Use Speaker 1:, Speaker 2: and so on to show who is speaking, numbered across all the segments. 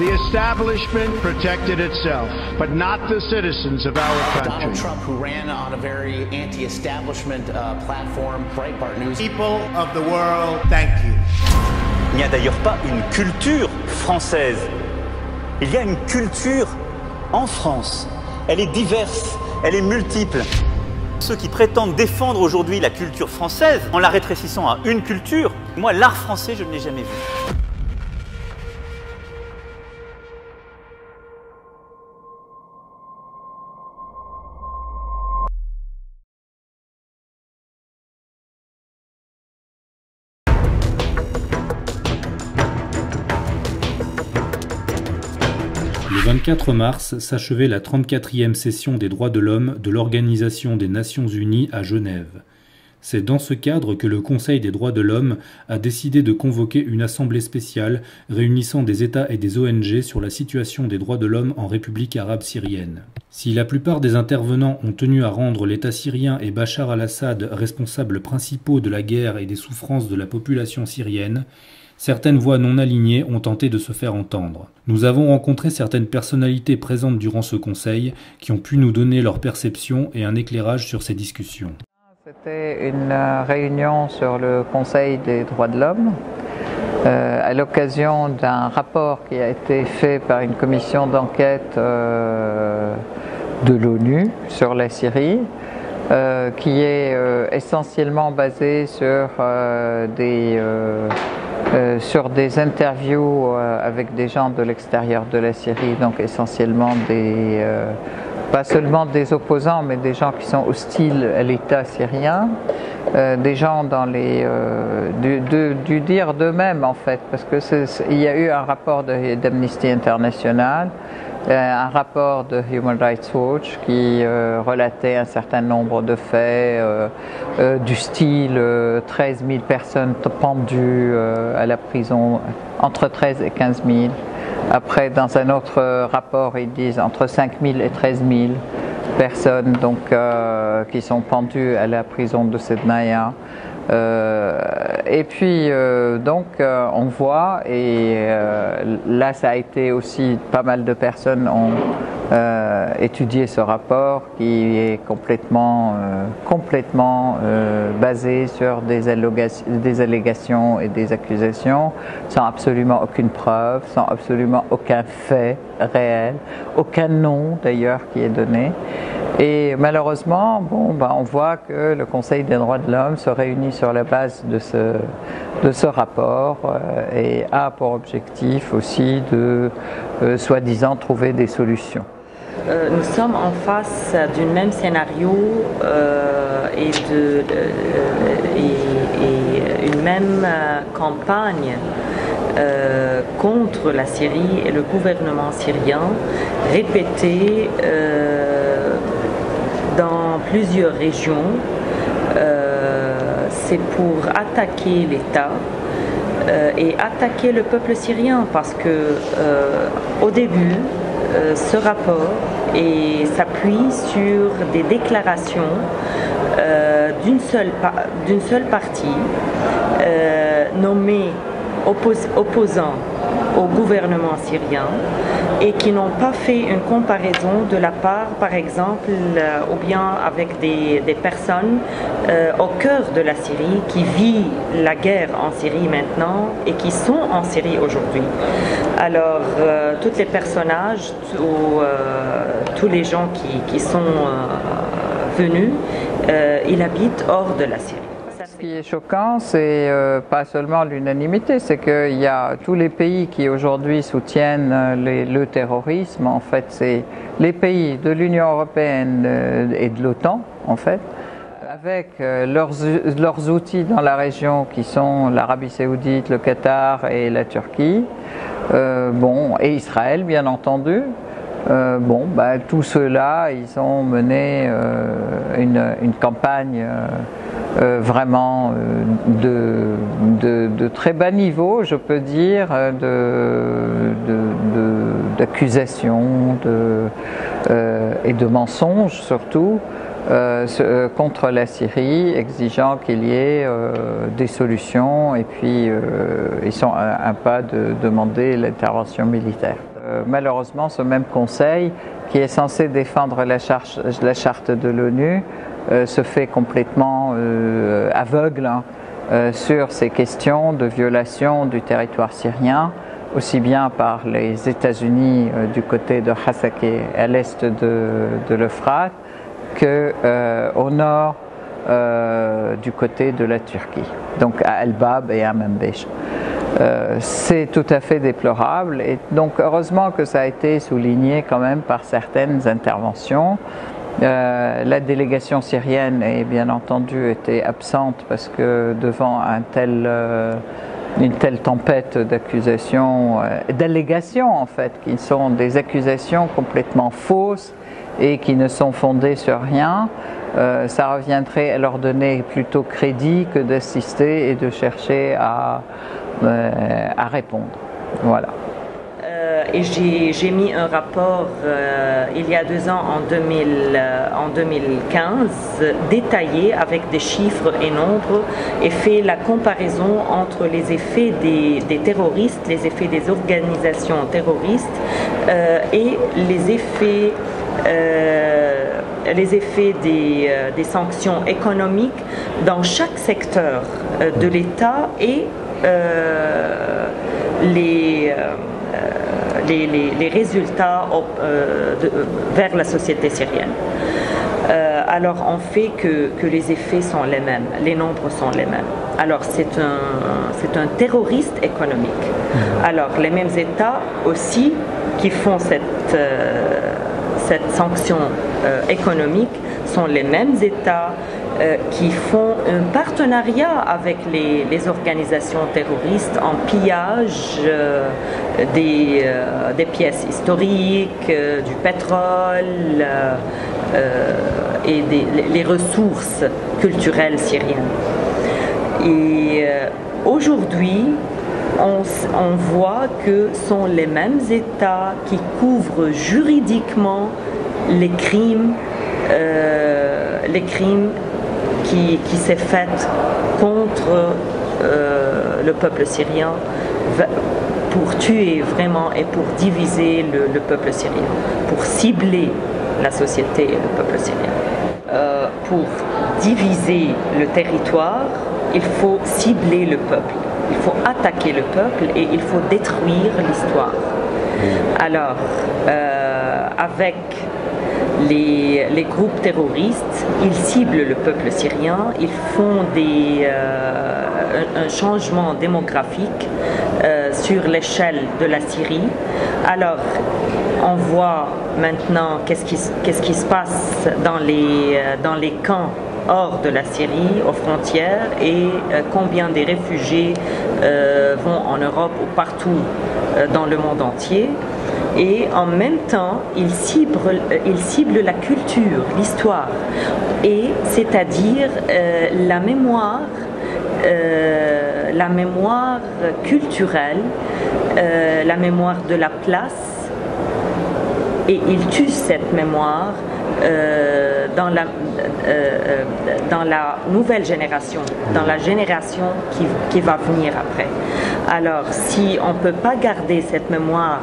Speaker 1: The establishment protected itself, but not the citizens of our country.
Speaker 2: Donald Trump, who ran on a very anti-establishment platform, Breitbart News.
Speaker 3: People of the world, thank you.
Speaker 4: Il n'y a d'ailleurs pas une culture française. Il y a une culture en France. Elle est diverse, elle est multiple. Ceux qui prétendent défendre aujourd'hui la culture française en la rétrécissant à une culture, moi, l'art français, je ne l'ai jamais vu.
Speaker 5: Le 24 mars s'achevait la 34e session des droits de l'homme de l'Organisation des Nations Unies à Genève. C'est dans ce cadre que le Conseil des droits de l'homme a décidé de convoquer une assemblée spéciale réunissant des États et des ONG sur la situation des droits de l'homme en République arabe syrienne. Si la plupart des intervenants ont tenu à rendre l'État syrien et Bachar al-Assad responsables principaux de la guerre et des souffrances de la population syrienne, certaines voix non alignées ont tenté de se faire entendre. Nous avons rencontré certaines personnalités présentes durant ce conseil qui ont pu nous donner leur perception et un éclairage sur ces discussions.
Speaker 6: C'était une réunion sur le Conseil des droits de l'homme à l'occasion d'un rapport qui a été fait par une commission d'enquête de l'ONU sur la Syrie, qui est essentiellement basée sur des interviews avec des gens de l'extérieur de la Syrie, donc essentiellement pas seulement des opposants, mais des gens qui sont hostiles à l'État syrien, des gens dans du dire d'eux-mêmes en fait, parce que il y a eu un rapport d'Amnesty International, un rapport de Human Rights Watch qui relatait un certain nombre de faits du style 13 000 personnes pendues à la prison, entre 13 et 15 000. Après, dans un autre rapport, ils disent entre 5 000 et 13 000 personnes donc, qui sont pendues à la prison de Sednaya. Et puis donc on voit, et là ça a été aussi, pas mal de personnes ont étudié ce rapport qui est complètement basé sur des allégations et des accusations sans absolument aucune preuve, sans absolument aucun fait réel, aucun nom d'ailleurs qui est donné. Et malheureusement, on voit que le Conseil des droits de l'homme se réunit sur la base de ce rapport et a pour objectif aussi de, soi-disant, trouver des solutions.
Speaker 7: Nous sommes en face du même scénario et une même campagne contre la Syrie et le gouvernement syrien, répétée dans plusieurs régions. C'est pour attaquer l'État et attaquer le peuple syrien, parce que au début, ce rapport s'appuie sur des déclarations d'une seule partie nommée opposant au gouvernement syrien, et qui n'ont pas fait une comparaison de la part, par exemple, ou bien avec des personnes au cœur de la Syrie qui vivent la guerre en Syrie maintenant et qui sont en Syrie aujourd'hui. Alors, tous les personnages, tous les gens qui sont venus, ils habitent hors de la Syrie.
Speaker 6: Ce qui est choquant, c'est pas seulement l'unanimité, c'est qu'il y a tous les pays qui aujourd'hui soutiennent le terrorisme. En fait, c'est les pays de l'Union européenne et de l'OTAN, en fait, avec leurs outils dans la région qui sont l'Arabie saoudite, le Qatar et la Turquie, et Israël, bien entendu. Tous ceux-là, ils ont mené une campagne vraiment de très bas niveau, je peux dire, d'accusations et de mensonges surtout, contre la Syrie, exigeant qu'il y ait des solutions et puis ils sont un pas de demander l'intervention militaire. Malheureusement, ce même Conseil, qui est censé défendre la charte de l'ONU, se fait complètement aveugle sur ces questions de violation du territoire syrien, aussi bien par les États-Unis du côté de Hasakeh à l'est de l'Euphrate qu'au nord du côté de la Turquie, donc à El-Bab et à Manbij. C'est tout à fait déplorable et donc heureusement que ça a été souligné quand même par certaines interventions. La délégation syrienne est bien entendu été absente parce que devant une telle tempête d'accusations, d'allégations en fait, qui sont des accusations complètement fausses et qui ne sont fondées sur rien, ça reviendrait à leur donner plutôt crédit que d'assister et de chercher à répondre. Voilà.
Speaker 7: Et j'ai mis un rapport il y a 2 ans, en 2015, détaillé avec des chiffres et nombres, et fait la comparaison entre les effets des terroristes, les effets des organisations terroristes et les effets des sanctions économiques dans chaque secteur de l'État et les résultats vers la société syrienne. Alors on fait que les effets sont les mêmes, les nombres sont les mêmes. Alors c'est un terroriste économique. Alors les mêmes États aussi qui font cette sanction économique sont les mêmes États qui font un partenariat avec les organisations terroristes en pillage des pièces historiques, du pétrole et les ressources culturelles syriennes. Et aujourd'hui, on voit que sont les mêmes États qui couvrent juridiquement les crimes qui s'est fait contre le peuple syrien pour tuer vraiment et pour diviser le peuple syrien, pour cibler la société et le peuple syrien. Pour diviser le territoire, il faut cibler le peuple, il faut attaquer le peuple et il faut détruire l'histoire. Alors, avec les groupes terroristes, ils ciblent le peuple syrien, ils font un changement démographique sur l'échelle de la Syrie. Alors, on voit maintenant qu'est-ce qui se passe dans les camps hors de la Syrie, aux frontières, et combien des réfugiés vont en Europe ou partout dans le monde entier. Et en même temps, ils ciblent la culture, l'histoire, et c'est-à-dire la mémoire culturelle, la mémoire de la place, et ils tuent cette mémoire dans la nouvelle génération, dans la génération qui va venir après. Alors, si on ne peut pas garder cette mémoire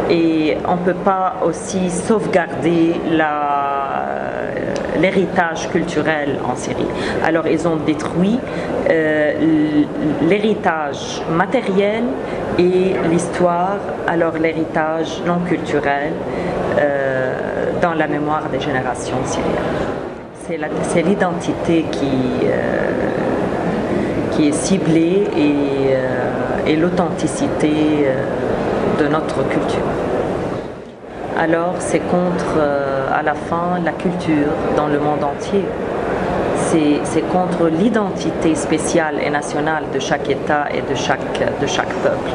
Speaker 7: et on ne peut pas aussi sauvegarder l'héritage culturel en Syrie, alors ils ont détruit l'héritage matériel et l'histoire, alors l'héritage non culturel dans la mémoire des générations syriennes. C'est l'identité qui est ciblée et l'authenticité de notre culture. Alors c'est contre, à la fin, la culture dans le monde entier. C'est contre l'identité spéciale et nationale de chaque État et de chaque peuple.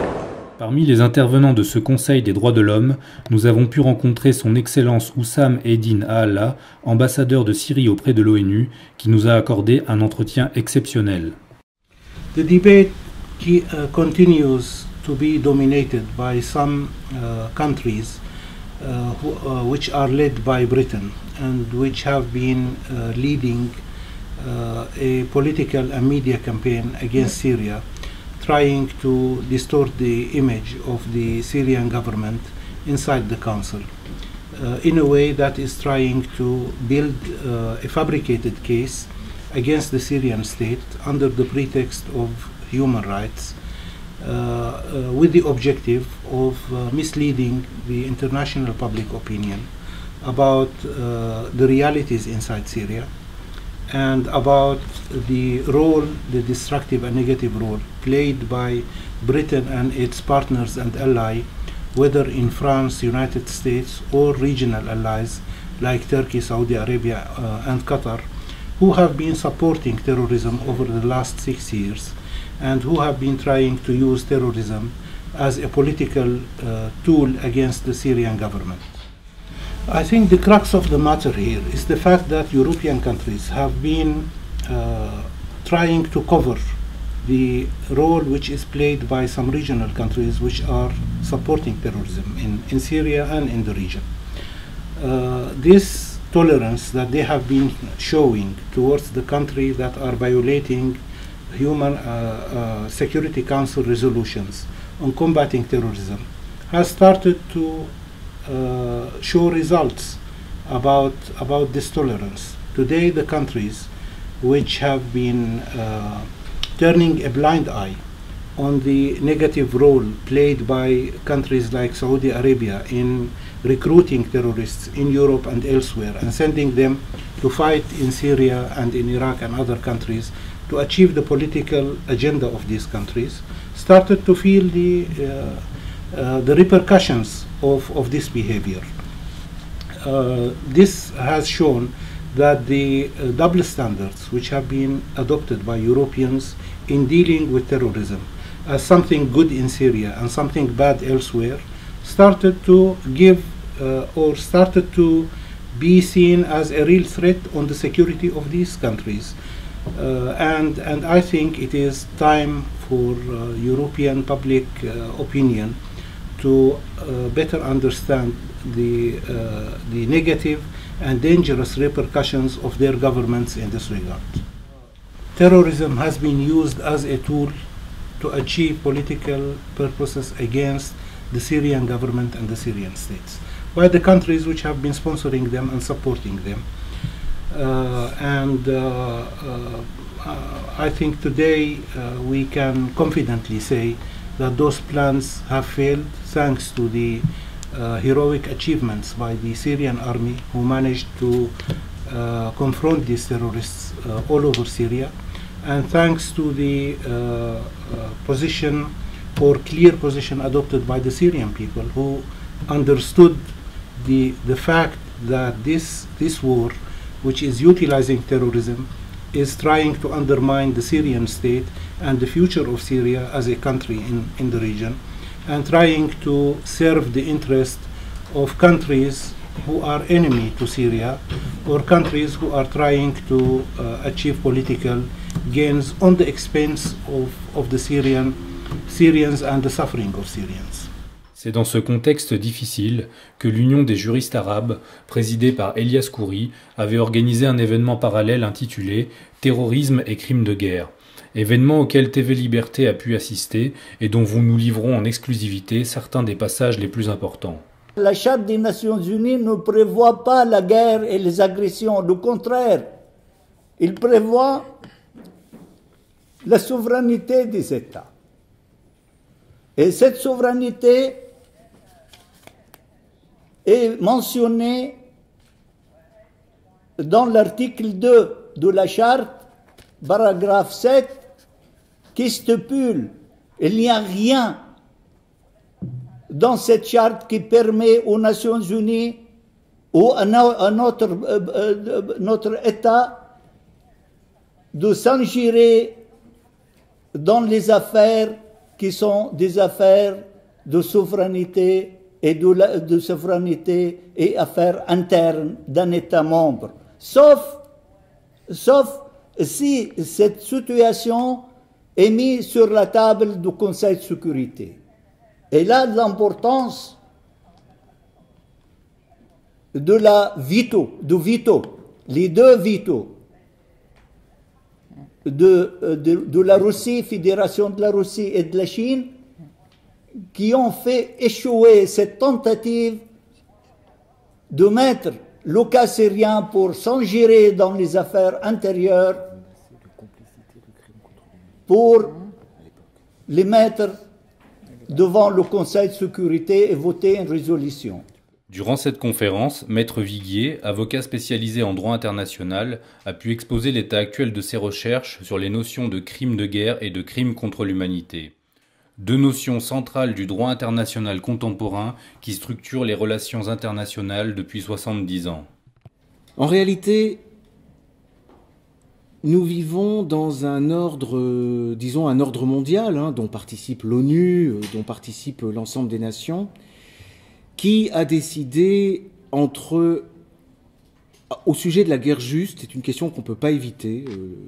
Speaker 5: Parmi les intervenants de ce Conseil des droits de l'homme, nous avons pu rencontrer son Excellence Oussam Eddin A'ala, ambassadeur de Syrie auprès de l'ONU, qui nous a accordé un entretien exceptionnel.
Speaker 8: The debate continues to be dominated by some countries which are led by Britain and which have been leading a political and media campaign against Syria, trying to distort the image of the Syrian government inside the council in a way that is trying to build a fabricated case against the Syrian state under the pretext of human rights, with the objective of misleading the international public opinion about the realities inside Syria and about the role, the destructive and negative role played by Britain and its partners and allies, whether in France, United States, or regional allies like Turkey, Saudi Arabia, and Qatar, who have been supporting terrorism over the last 6 years and who have been trying to use terrorism as a political tool against the Syrian government. I think the crux of the matter here is the fact that European countries have been trying to cover the role which is played by some regional countries which are supporting terrorism in Syria and in the region. This tolerance that they have been showing towards the countries that are violating human Security Council resolutions on combating terrorism has started to show results about this tolerance. Today, the countries which have been turning a blind eye on the negative role played by countries like Saudi Arabia in recruiting terrorists in Europe and elsewhere and sending them to fight in Syria and in Iraq and other countries to achieve the political agenda of these countries, started to feel the repercussions of this behavior. This has shown that the double standards which have been adopted by Europeans in dealing with terrorism as something good in Syria and something bad elsewhere started to give or started to be seen as a real threat on the security of these countries. And I think it is time for European public opinion to better understand the negative and dangerous repercussions of their governments in this regard. Terrorism has been used as a tool to achieve political purposes against the Syrian government and the Syrian states by the countries which have been sponsoring them and supporting them. I think today we can confidently say that those plans have failed thanks to the heroic achievements by the Syrian army, who managed to confront these terrorists all over Syria, and thanks to the position or clear position adopted by the Syrian people, who understood the fact that this war, which is utilizing terrorism, is trying to undermine the Syrian state and the future of Syria as a country in the region, and trying to serve the interest of countries who are enemy to Syria, or countries who are trying to achieve political gains on the expense of the Syrians and the suffering of Syrians.
Speaker 5: C'est dans ce contexte difficile que l'Union des juristes arabes, présidée par Elias Khoury, avait organisé un événement parallèle intitulé « Terrorisme et crimes de guerre », événement auquel TV Liberté a pu assister et dont vous nous livrons en exclusivité certains des passages les plus importants.
Speaker 9: La Charte des Nations Unies ne prévoit pas la guerre et les agressions, au contraire, il prévoit la souveraineté des États. Et cette souveraineté est mentionnée dans l'article 2 de la Charte, paragraphe 7, qui stipule qu'il n'y a rien dans cette charte qui permet aux Nations Unies ou à notre État de s'ingérer dans les affaires qui sont des affaires de souveraineté et de souveraineté et affaires internes d'un État membre, sauf si cette situation est mise sur la table du Conseil de sécurité. Et là, l'importance de la veto, les deux veto de la Russie, Fédération de la Russie et de la Chine, qui ont fait échouer cette tentative de mettre le cas syrien pour s'ingérer dans les affaires intérieures, pour les mettre devant le Conseil de sécurité et voter une résolution.
Speaker 5: Durant cette conférence, Maître Viguier, avocat spécialisé en droit international, a pu exposer l'état actuel de ses recherches sur les notions de crimes de guerre et de crimes contre l'humanité. Deux notions centrales du droit international contemporain qui structurent les relations internationales depuis 70 ans.
Speaker 10: En réalité, nous vivons dans un ordre, disons un ordre mondial, dont participe l'ONU, dont participe l'ensemble des nations, qui a décidé au sujet de la guerre juste, c'est une question qu'on ne peut pas éviter,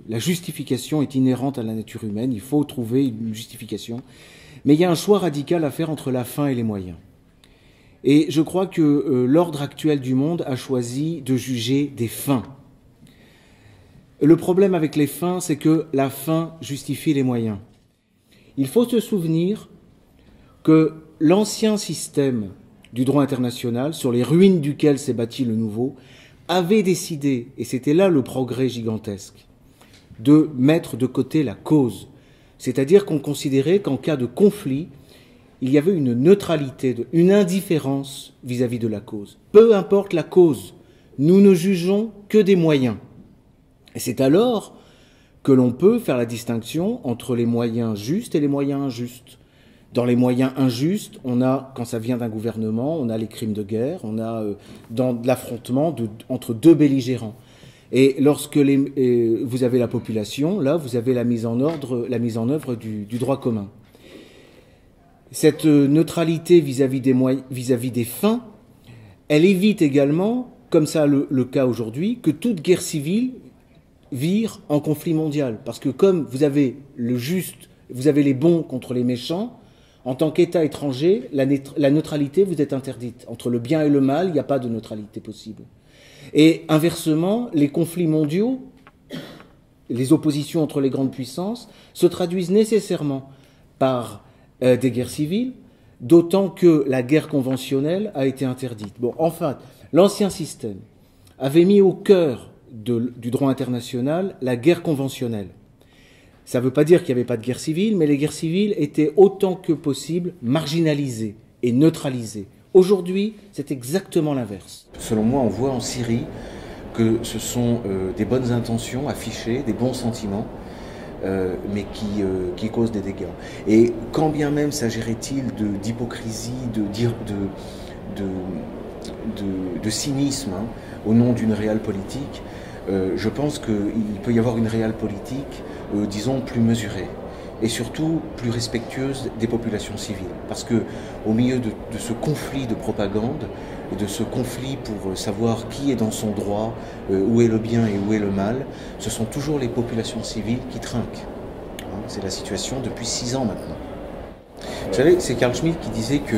Speaker 10: la justification est inhérente à la nature humaine, il faut trouver une justification, mais il y a un choix radical à faire entre la fin et les moyens. Et je crois que l'ordre actuel du monde a choisi de juger des fins. Le problème avec les fins, c'est que la fin justifie les moyens. Il faut se souvenir que l'ancien système du droit international, sur les ruines duquel s'est bâti le nouveau, avait décidé, et c'était là le progrès gigantesque, de mettre de côté la cause. C'est-à-dire qu'on considérait qu'en cas de conflit, il y avait une neutralité, une indifférence vis-à-vis de la cause. Peu importe la cause, nous ne jugeons que des moyens. Et c'est alors que l'on peut faire la distinction entre les moyens justes et les moyens injustes. Dans les moyens injustes, on a, quand ça vient d'un gouvernement, on a les crimes de guerre, on a dans l'affrontement entre deux belligérants. Et lorsque vous avez la population, là, vous avez la mise en œuvre du droit commun. Cette neutralité vis-à-vis des fins, elle évite également, comme ça le cas aujourd'hui, que toute guerre civile vire en conflit mondial. Parce que comme vous avez le juste, vous avez les bons contre les méchants, en tant qu'État étranger, la neutralité vous est interdite. Entre le bien et le mal, il n'y a pas de neutralité possible. Et inversement, les conflits mondiaux, les oppositions entre les grandes puissances, se traduisent nécessairement par des guerres civiles, d'autant que la guerre conventionnelle a été interdite. Bon, enfin, l'ancien système avait mis au cœur du droit international la guerre conventionnelle. Ça ne veut pas dire qu'il n'y avait pas de guerre civile, mais les guerres civiles étaient autant que possible marginalisées et neutralisées. Aujourd'hui, c'est exactement l'inverse.
Speaker 11: Selon moi, on voit en Syrie que ce sont des bonnes intentions affichées, des bons sentiments, mais qui causent des dégâts. Et quand bien même s'agirait-il d'hypocrisie, de cynisme au nom d'une réelle politique, je pense qu'il peut y avoir une réelle politique, disons, plus mesurée et surtout plus respectueuse des populations civiles. Parce que au milieu de ce conflit de propagande et de ce conflit pour savoir qui est dans son droit, où est le bien et où est le mal, ce sont toujours les populations civiles qui trinquent. C'est la situation depuis 6 ans maintenant. Vous savez, c'est Carl Schmitt qui disait que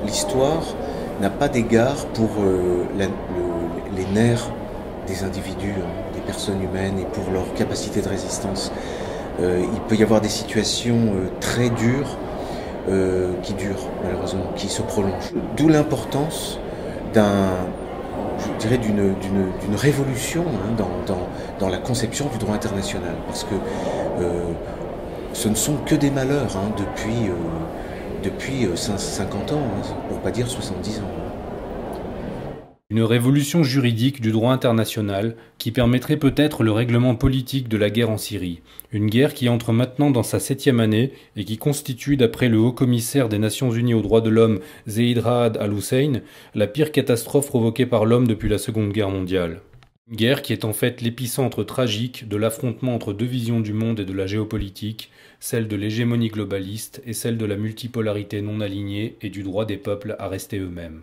Speaker 11: l'histoire n'a pas d'égard pour les nerfs des individus, des personnes humaines et pour leur capacité de résistance. Il peut y avoir des situations très dures qui durent malheureusement, qui se prolongent. D'où l'importance d'une révolution dans la conception du droit international, parce que ce ne sont que des malheurs depuis 50 ans, pour pas dire 70 ans.
Speaker 5: Une révolution juridique du droit international qui permettrait peut-être le règlement politique de la guerre en Syrie. Une guerre qui entre maintenant dans sa 7e année et qui constitue, d'après le haut-commissaire des Nations Unies aux droits de l'homme, Zeid Ra'ad al-Hussein, la pire catastrophe provoquée par l'homme depuis la Seconde Guerre mondiale. Une guerre qui est en fait l'épicentre tragique de l'affrontement entre deux visions du monde et de la géopolitique, celle de l'hégémonie globaliste et celle de la multipolarité non alignée et du droit des peuples à rester eux-mêmes.